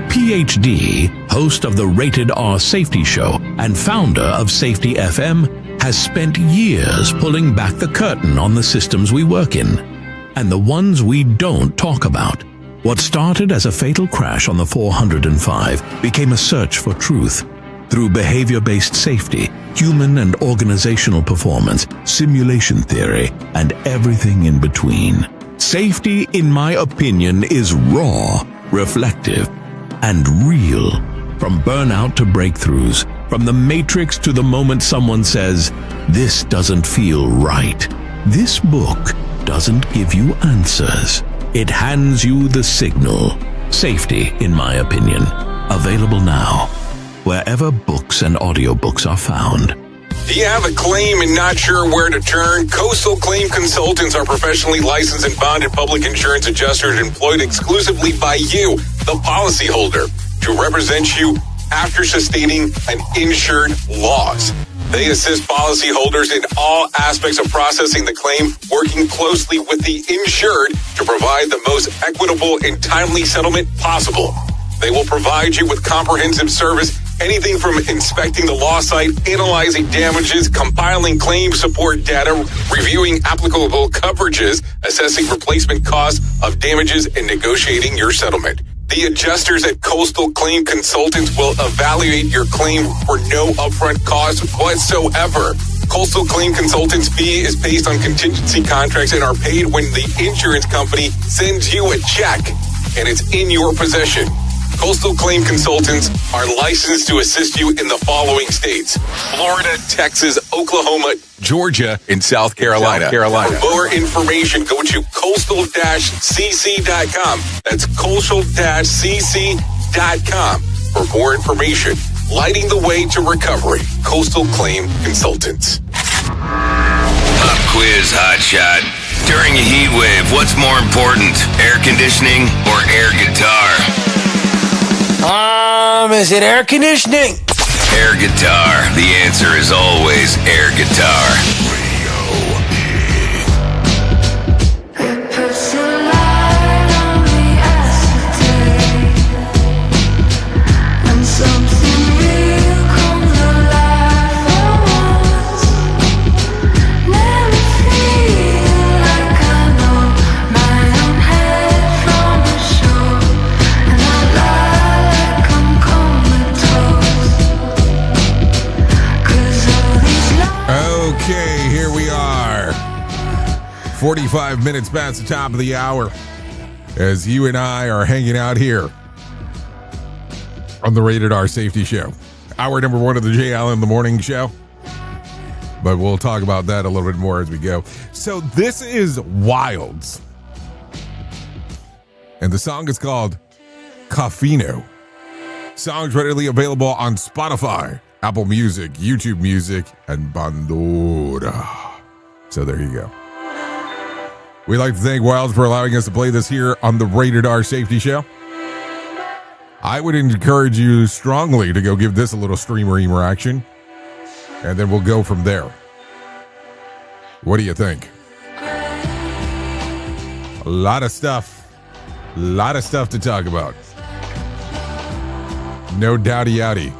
PhD, host of the Rated R Safety Show and founder of Safety FM, has spent years pulling back the curtain on the systems we work in and the ones we don't talk about. What started as a fatal crash on the 405 became a search for truth through behavior-based safety, human and organizational performance, simulation theory, and everything in between. Safety, in my opinion, is raw, reflective, and real. From burnout to breakthroughs, from the matrix to the moment someone says, "This doesn't feel right." This book doesn't give you answers. It hands you the signal. Safety, in my opinion. Available now, wherever books and audiobooks are found. Do you have a claim and not sure where to turn? Coastal Claim Consultants are professionally licensed and bonded public insurance adjusters employed exclusively by you, the policyholder, to represent you after sustaining an insured loss. They assist policyholders in all aspects of processing the claim, working closely with the insured to provide the most equitable and timely settlement possible. They will provide you with comprehensive service, anything from inspecting the loss site, analyzing damages, compiling claim support data, reviewing applicable coverages, assessing replacement costs of damages, and negotiating your settlement. The adjusters at Coastal Claim Consultants will evaluate your claim for no upfront cost whatsoever. Coastal Claim Consultants' fee is based on contingency contracts and are paid when the insurance company sends you a check and it's in your possession. Coastal Claim Consultants are licensed to assist you in the following states: Florida, Texas, Oklahoma, Georgia, and South Carolina. For more information, go to coastal-cc.com. That's coastal-cc.com. For more information, lighting the way to recovery. Coastal Claim Consultants. Pop quiz, hotshot. During a heat wave, what's more important, air conditioning or air guitar? Is it air conditioning? Air guitar. The answer is always air guitar. Okay, here we are. 45 minutes past the top of the hour as you and I are hanging out here on the Rated R Safety Show. Hour number 1 of the Jay Allen in the Morning Show. But we'll talk about that a little bit more as we go. So this is Wilds. And the song is called Coffino. Song's readily available on Spotify, Apple Music, YouTube Music, and Pandora. So there you go. We'd like to thank Wilds for allowing us to play this here on the Rated R Safety Show. I would encourage you strongly to go give this a little streamer action, and then we'll go from there. What do you think? A lot of stuff to talk about. No doubty-outy.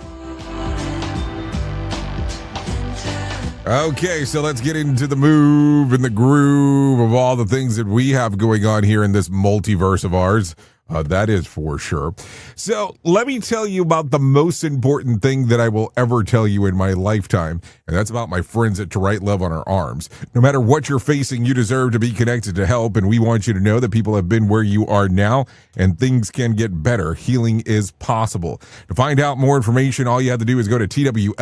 Okay, so let's get into the move and the groove of all the things that we have going on here in this multiverse of ours. That is for sure. So let me tell you about the most important thing that I will ever tell you in my lifetime, and that's about my friends at To Write Love on Our Arms. No matter what you're facing, you deserve to be connected to help, and we want you to know that people have been where you are now, and things can get better. Healing is possible. To find out more information, all you have to do is go to TWLOHA.com.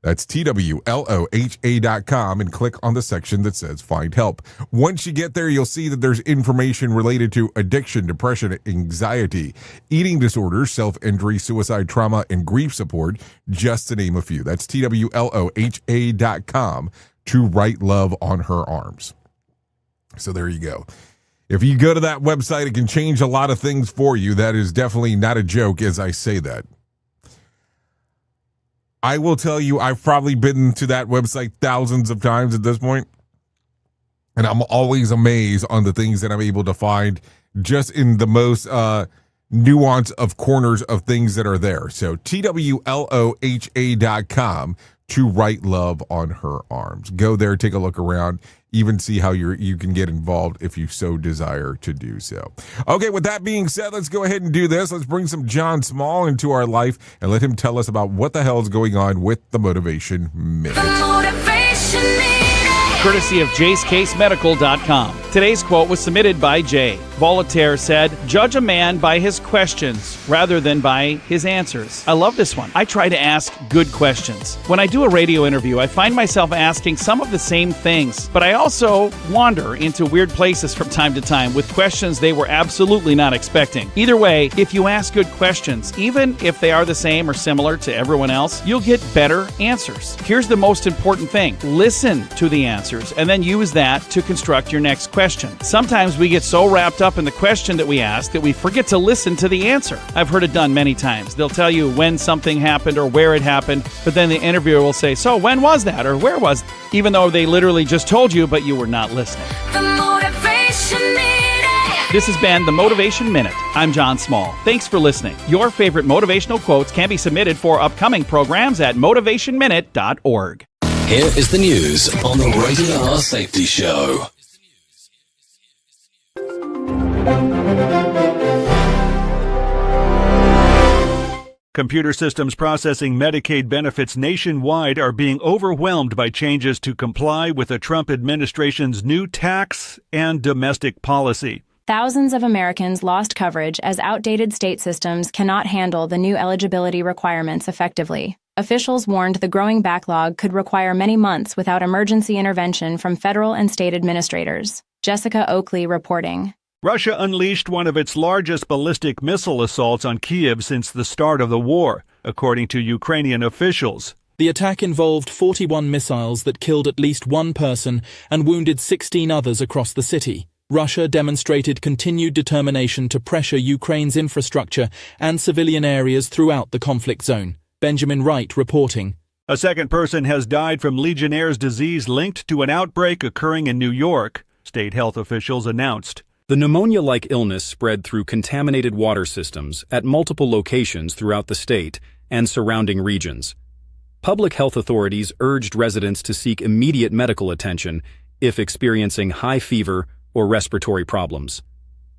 That's TWLOHA.com and click on the section that says Find Help. Once you get there, you'll see that there's information related to addiction, depression, anxiety, eating disorders, self-injury, suicide, trauma, and grief support, just to name a few. That's TWLOHA.com, To Write Love on Her Arms. So there you go. If you go to that website, it can change a lot of things for you. That is definitely not a joke as I say that. I will tell you, I've probably been to that website thousands of times at this point, and I'm always amazed on the things that I'm able to find just in the most nuance of corners of things that are there. So TWLOHA.com, To Write Love on Her Arms. Go there, take a look around, even see how you can get involved if you so desire to do so. Okay, with that being said, let's go ahead and do this. Let's bring some John Small into our life and let him tell us about what the hell is going on with the Motivation Minute. Courtesy of JaceCaseMedical.com. Today's quote was submitted by Jay. Voltaire said, "Judge a man by his questions rather than by his answers." I love this one. I try to ask good questions. When I do a radio interview, I find myself asking some of the same things, but I also wander into weird places from time to time with questions they were absolutely not expecting. Either way, if you ask good questions, even if they are the same or similar to everyone else, you'll get better answers. Here's the most important thing. Listen to the answers and then use that to construct your next question. Sometimes we get so wrapped up in the question that we ask that we forget to listen to the answer. I've heard it done many times. They'll tell you when something happened or where it happened, but then the interviewer will say, "So when was that?" or "Where was it?" Even though they literally just told you, but you were not listening. The Motivation Minute. This has been the Motivation Minute. I'm John Small. Thanks for listening. Your favorite motivational quotes can be submitted for upcoming programs at motivationminute.org. Here is the news on the Rated R Safety Show. Computer systems processing Medicaid benefits nationwide are being overwhelmed by changes to comply with the Trump administration's new tax and domestic policy. Thousands of Americans lost coverage as outdated state systems cannot handle the new eligibility requirements effectively. Officials warned the growing backlog could require many months without emergency intervention from federal and state administrators. Jessica Oakley reporting. Russia unleashed one of its largest ballistic missile assaults on Kyiv since the start of the war, according to Ukrainian officials. The attack involved 41 missiles that killed at least one person and wounded 16 others across the city. Russia demonstrated continued determination to pressure Ukraine's infrastructure and civilian areas throughout the conflict zone. Benjamin Wright reporting. A second person has died from Legionnaire's disease linked to an outbreak occurring in New York, state health officials announced. The pneumonia-like illness spread through contaminated water systems at multiple locations throughout the state and surrounding regions. Public health authorities urged residents to seek immediate medical attention if experiencing high fever or respiratory problems.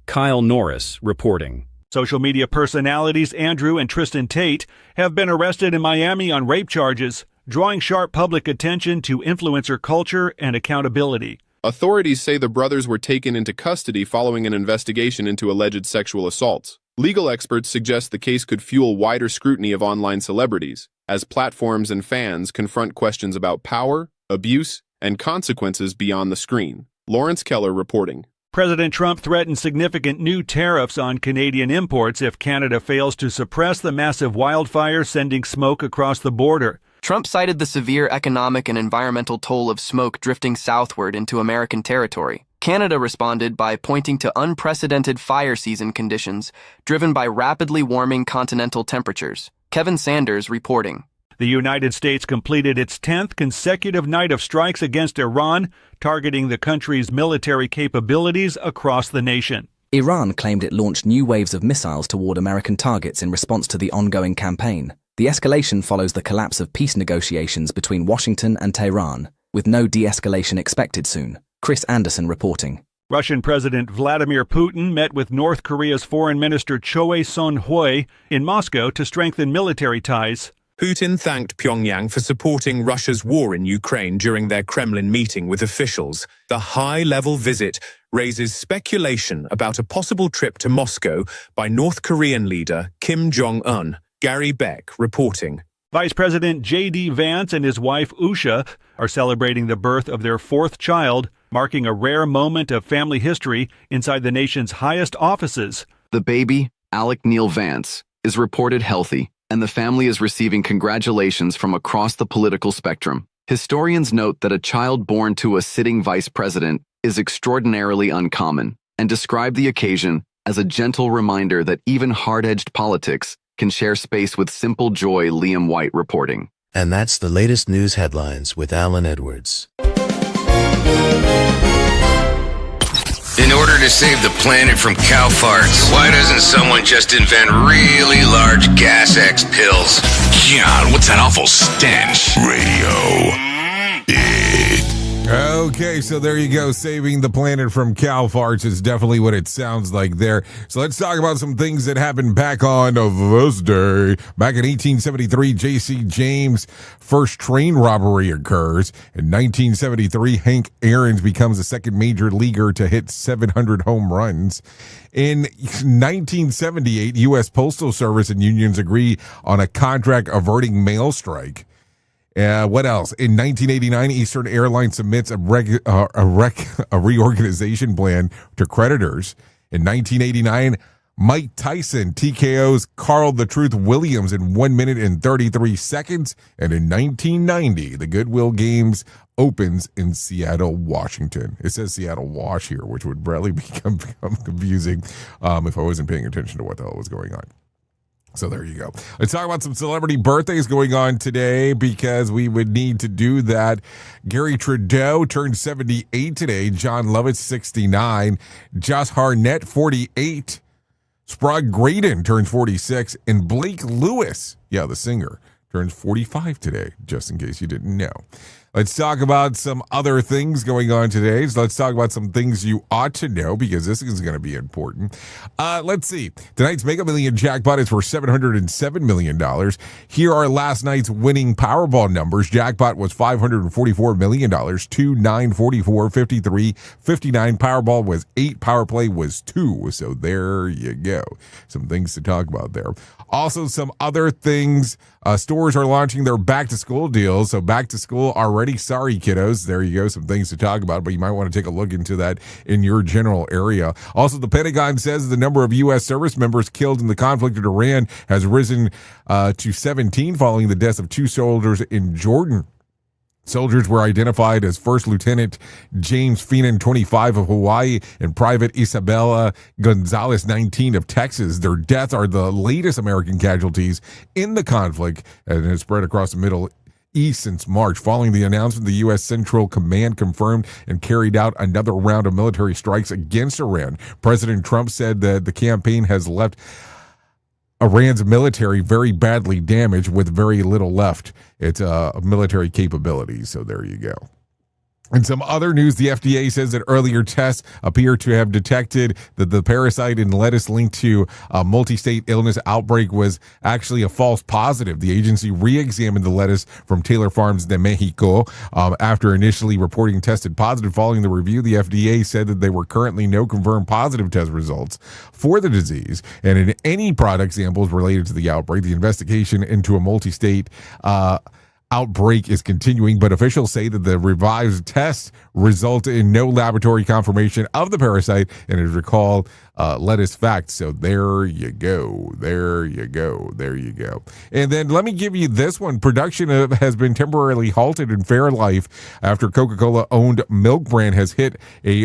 Kyle Norris reporting. Social media personalities Andrew and Tristan Tate have been arrested in Miami on rape charges, drawing sharp public attention to influencer culture and accountability. Authorities say the brothers were taken into custody following an investigation into alleged sexual assaults. Legal experts suggest the case could fuel wider scrutiny of online celebrities, as platforms and fans confront questions about power, abuse, and consequences beyond the screen. Lawrence Keller reporting. President Trump threatened significant new tariffs on Canadian imports if Canada fails to suppress the massive wildfires sending smoke across the border. Trump cited the severe economic and environmental toll of smoke drifting southward into American territory. Canada responded by pointing to unprecedented fire season conditions driven by rapidly warming continental temperatures. Kevin Sanders reporting. The United States completed its 10th consecutive night of strikes against Iran, targeting the country's military capabilities across the nation. Iran claimed it launched new waves of missiles toward American targets in response to the ongoing campaign. The escalation follows the collapse of peace negotiations between Washington and Tehran, with no de-escalation expected soon. Chris Anderson reporting. Russian President Vladimir Putin met with North Korea's Foreign Minister Choi Son-hui in Moscow to strengthen military ties. Putin thanked Pyongyang for supporting Russia's war in Ukraine during their Kremlin meeting with officials. The high-level visit raises speculation about a possible trip to Moscow by North Korean leader Kim Jong-un. Gary Beck reporting. Vice President J.D. Vance and his wife Usha are celebrating the birth of their fourth child, marking a rare moment of family history inside the nation's highest offices. The baby, Alec Neil Vance, is reported healthy, and the family is receiving congratulations from across the political spectrum. Historians note that a child born to a sitting vice president is extraordinarily uncommon, and describe the occasion as a gentle reminder that even hard-edged politics can share space with simple joy. Liam White reporting. And that's the latest news headlines with Alan Edwards. In order to save the planet from cow farts, why doesn't someone just invent really large Gas X pills? God, what's that awful stench? Radio. Okay, so there you go. Saving the planet from cow farts is definitely what it sounds like there. So let's talk about some things that happened back on this day. Back in 1873, J.C. James' first train robbery occurs. In 1973, Hank Aaron becomes the second major leaguer to hit 700 home runs. In 1978, U.S. Postal Service and unions agree on a contract averting mail strike. What else? In 1989, Eastern Airlines submits a reorganization plan to creditors. In 1989, Mike Tyson TKOs Carl the Truth Williams in 1 minute and 33 seconds. And in 1990, the Goodwill Games opens in Seattle, Washington. It says Seattle Wash here, which would probably become confusing if I wasn't paying attention to what the hell was going on. So there you go. Let's talk about some celebrity birthdays going on today, because we would need to do that. Gary Trudeau turned 78 today. John Lovett, 69. Josh Hartnett, 48. Sprague Graydon turns 46. And Blake Lewis, the singer, turns 45 today, just in case you didn't know. Let's talk about some other things going on today. So let's talk about some things you ought to know, because this is going to be important. Let's see. Tonight's Mega Million jackpot is for $707 million. Here are last night's winning Powerball numbers. Jackpot was $544 million, 2, 9, 44, 53, 59. Powerball was 8. Power Play was 2. So there you go. Some things to talk about there. Also, some other things. Stores are launching their back-to-school deals. So back to school already. Sorry, kiddos. There you go. Some things to talk about, but you might want to take a look into that in your general area. Also, the Pentagon says the number of U.S. service members killed in the conflict in Iran has risen to 17 following the deaths of 2 soldiers in Jordan. Soldiers were identified as First Lieutenant James Feenan, 25, of Hawaii, and Private Isabella Gonzalez, 19, of Texas. Their deaths are the latest American casualties in the conflict, and it has spread across the Middle East since March. Following the announcement, the U.S. Central Command confirmed and carried out another round of military strikes against Iran. President Trump said that the campaign has left Iran's military very badly damaged with very little left. It's military capabilities. So there you go. In some other news, the FDA says that earlier tests appear to have detected that the parasite in lettuce linked to a multi-state illness outbreak was actually a false positive. The agency re-examined the lettuce from Taylor Farms de Mexico after initially reporting tested positive. Following the review, the FDA said that there were currently no confirmed positive test results for the disease, and in any product samples related to the outbreak. The investigation into a multi-state outbreak is continuing, but officials say that the revised test resulted in no laboratory confirmation of the parasite and is recalled lettuce fact. So there you go. There you go. There you go. And then let me give you this one. Production has been temporarily halted in Fairlife after Coca-Cola owned milk brand has hit a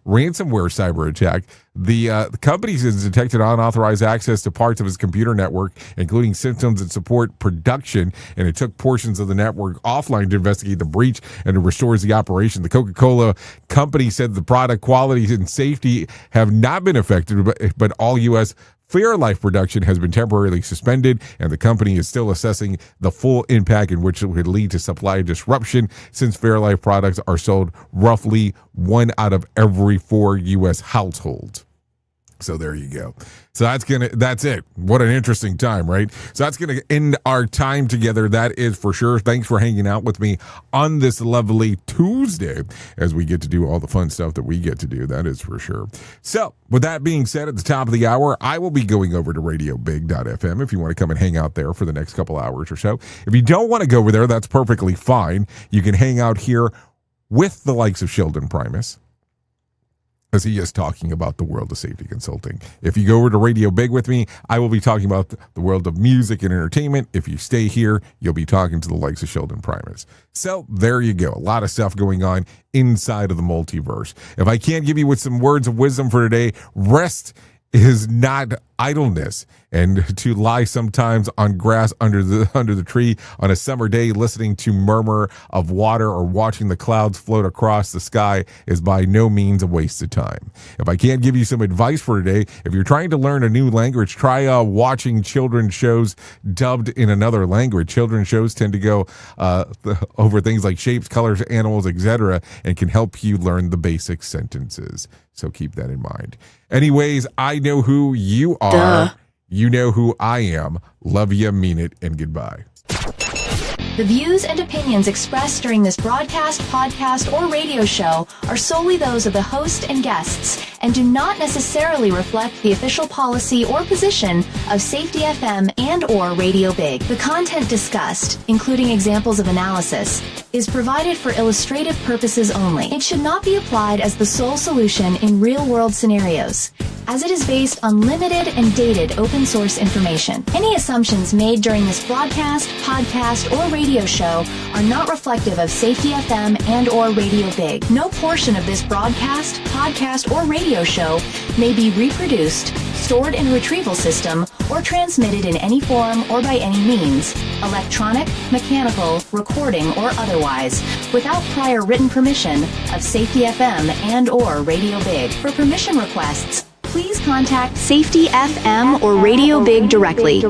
ransomware cyber attack. The company has detected unauthorized access to parts of its computer network, including systems that support production, and it took portions of the network offline to investigate the breach, and it restores the operation. The Coca-Cola company said the product quality and safety have not been affected, but all U.S. Fairlife production has been temporarily suspended, and the company is still assessing the full impact in which it would lead to supply disruption, since Fairlife products are sold roughly 1 out of every 4 U.S. households. So there you go. So that's it. What an interesting time, right? So that's going to end our time together. That is for sure. Thanks for hanging out with me on this lovely Tuesday as we get to do all the fun stuff that we get to do. That is for sure. So with that being said, at the top of the hour, I will be going over to radiobig.fm if you want to come and hang out there for the next couple hours or so. If you don't want to go over there, that's perfectly fine. You can hang out here with the likes of Sheldon Primus, as he is talking about the world of safety consulting. If you go over to Radio Big with me, I will be talking about the world of music and entertainment. If you stay here, you'll be talking to the likes of Sheldon Primus. So there you go. A lot of stuff going on inside of the multiverse. If I can't give you with some words of wisdom for today, rest is not idleness, and to lie sometimes on grass under the tree on a summer day listening to murmur of water or watching the clouds float across the sky is by no means a waste of time. If I can't give you some advice for today, if you're trying to learn a new language, try watching children's shows dubbed in another language. Children's shows tend to go over things like shapes, colors, animals, etc., and can help you learn the basic sentences. So keep that in mind. Anyways, I know who you are. Duh. You know who I am. Love you, mean it, and goodbye. The views and opinions expressed during this broadcast, podcast, or radio show are solely those of the host and guests and do not necessarily reflect the official policy or position of Safety FM and or Radio Big. The content discussed, including examples of analysis, is provided for illustrative purposes only. It should not be applied as the sole solution in real-world scenarios, as it is based on limited and dated open source information. Any assumptions made during this broadcast, podcast, or radio show are not reflective of Safety FM and or Radio Big. No portion of this broadcast, podcast, or radio show may be reproduced, stored in a retrieval system, or transmitted in any form or by any means, electronic, mechanical, recording, or otherwise, without prior written permission of Safety FM and or Radio Big. For permission requests, please contact Safety FM or Radio Big directly.